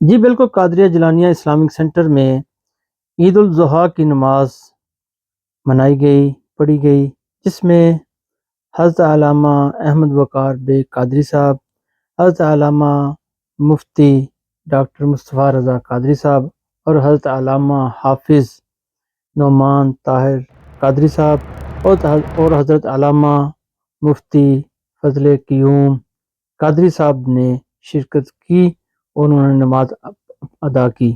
جی بالکل، قادریہ جیلانیہ Islamic centre میں عید الاضحیٰ کی نماز منائی گئی، پڑھی گئی، جس میں حضرت علامہ احمد وقار بیگ قادری صاحب، حضرت علامہ مفتی ڈاکٹر مصطفیٰ رضا قادری صاحب اور حضرت علامہ حافظ نعمان طاہر قادری صاحب اور حضرت علامہ مفتی فضل قیوم قادری صاحب نے شرکت کی اور انہوں نے نماز ادا کی۔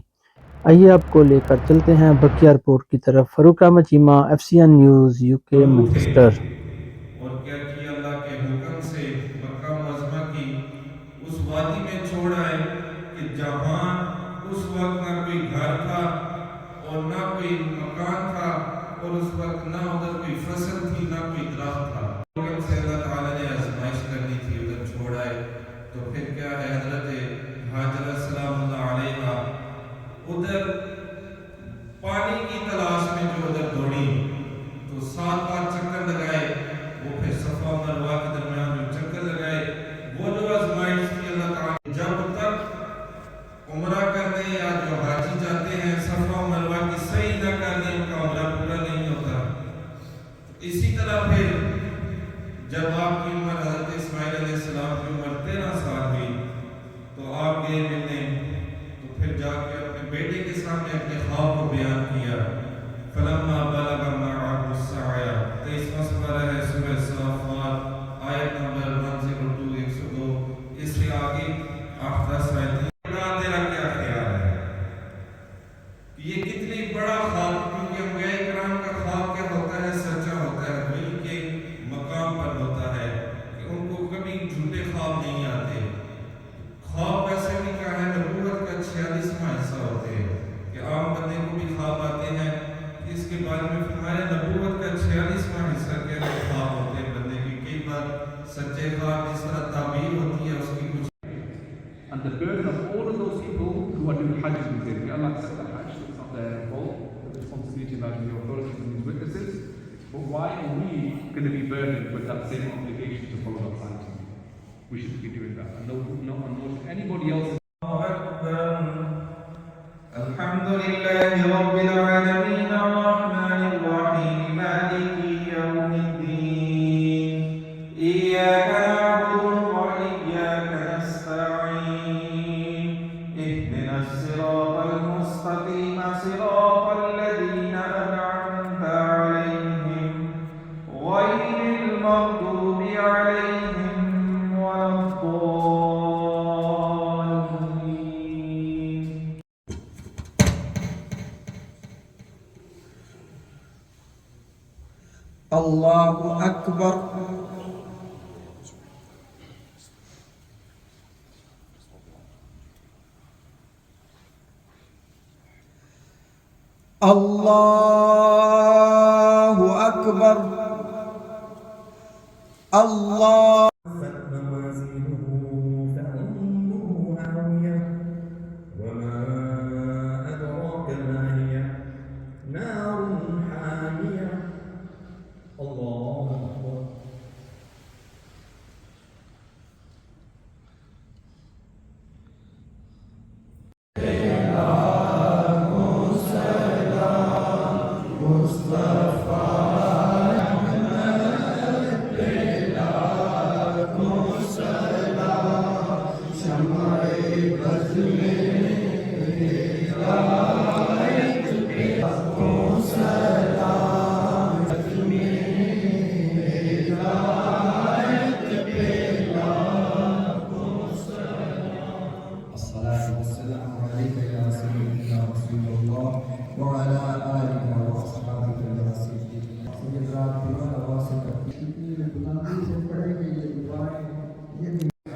آئیے آپ کو لے کر چلتے ہیں بکیا رپورٹ کی طرف۔ Farooq Ahmed Cheema, FCN news, UK، Manchester. اور کیا کیا اللہ کے حکم سے مکہ معظمہ کی اس وادی میں چھوڑ آئے کہ جہاں اس وقت نہ کوئی گھر تھا اور نہ کوئی مکان تھا، اور اس وقت نہ ادھر کوئی فصل تھی نہ کوئی درخت تھا۔ حکم سے اللہ تعالیٰ نے آزمائش کرنی تھی، ادھر چھوڑ آئے۔ تو پھر کیا ہے، حضرت ہاجرہ سلام اللہ علیہا ادھر پانی کی تلاش میں جو ادھر دوڑی، تو 7 بار چکر لگائے، وہ پھر صفا و مروہ کے درمیان جو چکر لگائے، وہ جو آزمائش تھی اللہ تعالیٰ جب تک عمرہ کرنے یا جو حاجی جاتے ہیں صفا و مروہ کی صحیح نہ کرنے، ان کا عمرہ پورا نہیں ہوتا۔ اسی طرح پھر جب آپ کی عمر حضرت اسماعیل علیہ السلام کی عمر 13 سال ہوئی تو آپ گئے ملنے، تو پھر جا کے اپنے بیٹے کے سامنے اپنے خواب کو بیان کیا۔ فلما بلغ معه السعي، 23واں سپارہ ہے سورہ صافات، آیت نمبر 102 102۔ اس سے آگے 8-10 آیتیں۔ تیرا کیا خیال ہے یہ کتنی بڑا خواب، کیونکہ انبیاء کرام کا خواب کیا ہوتا ہے، سچا ہوتا ہے، وہی کے مقام پر ہوتا ہے کہ ان کو کبھی جھوٹے خواب نہیں آتے۔ خواب ویسے بھی کیا ہے، نبوت کا 46واں حصہ ہوتے ہیں کہ عام بندے کو بھی خواب آتے ہیں۔ اس کے بارے میں فرمایا نبوت کا 46واں حصہ کیا ہے، خواب ہوتے ہیں بندے کی۔ کئی بار سچے خواب جس طرح تعبیر ہوتی ہے اس کی کچھ. And the burden of all of those people who are doing Hajj with them, may Allah accept the Hajj, it's not their fault, the responsibility lies with the authorities and these witnesses. But why are we going to be burdened with that same obligation to follow that piety? We shouldn't be doing that. And no anybody else. الحمد لله رب العالمين الرحمن الرحيم مالك يوم الدين إياك نعبد وإياك نستعين اهدنا الصراط المستقيم صراط الذين أنعمت عليهم غير المغضوب عليهم ولا الضالين. الله أكبر. الله أكبر. الله وما أدراك ما هي نار حامية. الله أكبر. الصلاة والسلام عليك يا سيدنا رسول الله وعلى آلك وأصحابك يا سيدي.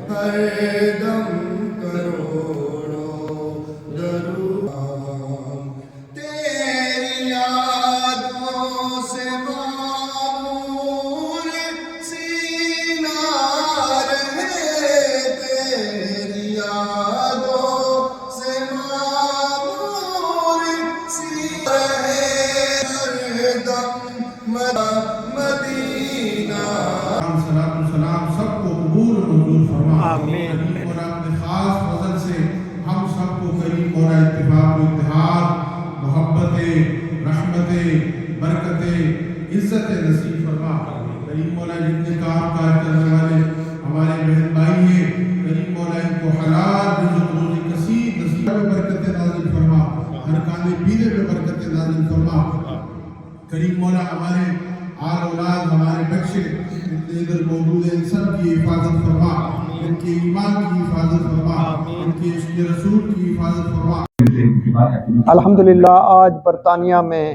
ہر دم کروڑوں درود تیری یادوں سے معمور سینہ رہے، تیری یادوں سے معمور سینہ رہے، ہر دم مدینہ. صلاۃ و سلام سب کو قبول و منظور فرمائے. برکتیں عزت نصیب فرما. کریم مولا جتنے کام کاج کرنے والے ہمارے بہن بھائی ہیں، کریم مولا ان کو حلال رزق روزی کثیر نصیب میں برکتیں نازل فرما، ہر کھانے پینے میں برکتیں نازل فرما. کریم مولا ہمارے آل اولاد ہمارے بچے اتنے ادھر موجود ہیں، ان سب کی حفاظت فرما، ان کے ایمان کی حفاظت فرما، ان کے عشق رسول کی حفاظت فرما. الحمدللہ آج برطانیہ میں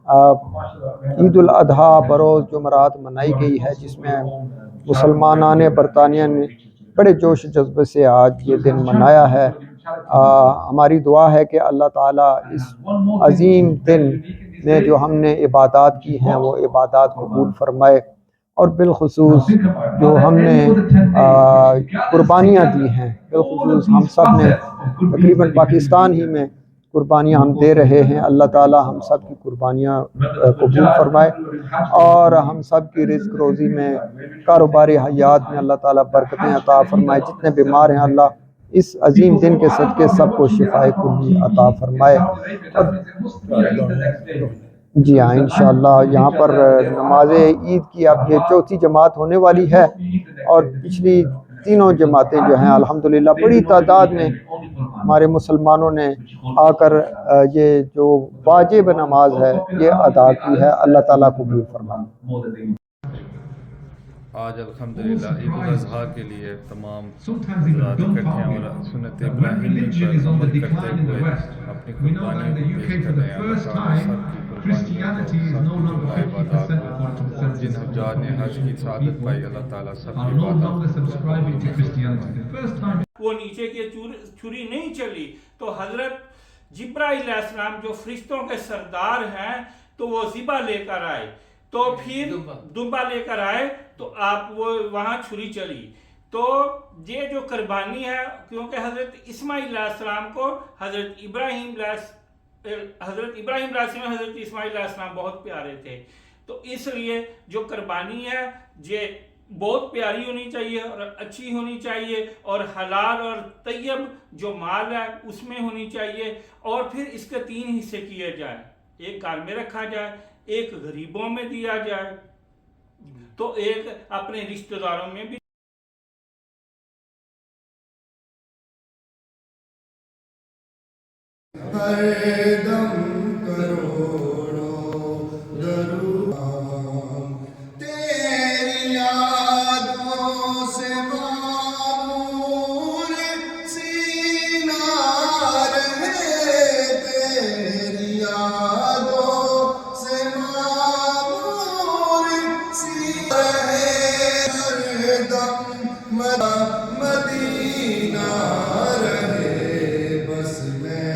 عید الاضحیٰ بروز جمعرات منائی گئی ہے، جس میں مسلمانان برطانیہ نے بڑے جوش و جذبے سے آج یہ دن منایا ہے. ہماری دعا ہے کہ اللہ تعالیٰ اس عظیم دن میں جو ہم نے عبادات کی ہیں وہ عبادات قبول فرمائے، اور بالخصوص جو ہم نے قربانیاں دی ہیں، بالخصوص ہم سب نے تقریباً پاکستان ہی میں قربانیاں ہم دے رہے ہیں، اللہ تعالیٰ ہم سب کی قربانیاں قبول فرمائے، اور ہم سب کی رزق روزی میں، کاروباری حیات میں اللہ تعالیٰ برکتیں عطا فرمائے. جتنے بیمار ہیں اللہ اس عظیم دن کے صدقے سب کو شفائے کلی عطا فرمائے. جی ہاں، انشاءاللہ یہاں پر نماز عید کی اب یہ چوتھی جماعت ہونے والی ہے، اور پچھلی تینوں جماعتیں جو ہیں الحمدللہ بڑی تعداد میں ہمارے مسلمانوں نے آ کر یہ جو واجب نماز ہے یہ ادا کی ہے. اللہ تعالیٰ قبول فرمائے. آج الحمدللہ عید الاضحیٰ کے لیے تمام حضرات اکٹھے ہیں اور سنت ابراہیمی پر عمل کرتے ہوئے اپنی قربانیوں کو پیش کر رہے ہیں. اللہ تعالیٰ سب کی قربانیوں کو، سب کی عبادات کو، جن حجاج نے حج کی سعادت پائی اللہ تعالیٰ سب کی عبادات وہ نیچے کی چھری نہیں چلی تو حضرت جبرائیل علیہ السلام جو فرشتوں کے سردار ہیں تو وہ ذبح لے کر آئے، تو پھر دمبا لے کر آئے تو آپ وہ وہاں چھری چلی. تو یہ جو قربانی ہے، کیونکہ حضرت اسماعیل علیہ السلام کو حضرت ابراہیم علیہ السلام حضرت اسماعیل علیہ السلام بہت پیارے تھے، تو اس لیے جو قربانی ہے یہ بہت پیاری ہونی چاہیے اور اچھی ہونی چاہیے، اور حلال اور طیب جو مال ہے اس میں ہونی چاہیے. اور پھر اس کے 3 حصے کیے جائیں، ایک گھر میں رکھا جائے، ایک غریبوں میں دیا جائے، تو ایک اپنے رشتہ داروں میں بھی. ہر دم کروڑوں درود تیری یادوں سے معمور سینہ رہے، تیری یادوں سے معمور سینہ رہے، ہر دم مدینہ رہے، بس میں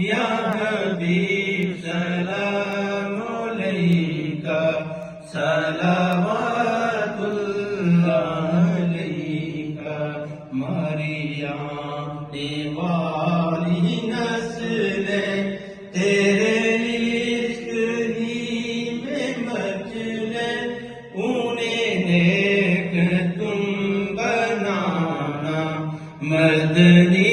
یا حبیب سلام علیکہ، صلوات اللہ علیکہ، مریم والی نسل تیرے عشق ہی میں مچلے، انہیں نیک تم بنانا مدنی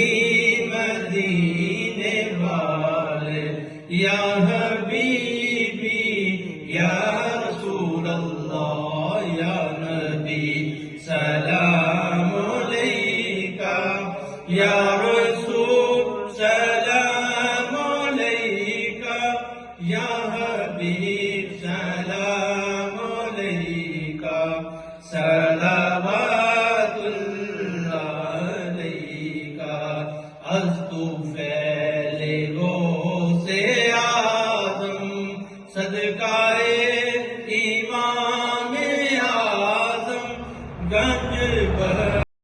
یا حبیبی یا رسول اللہ یا نبی سلام علیکہ یا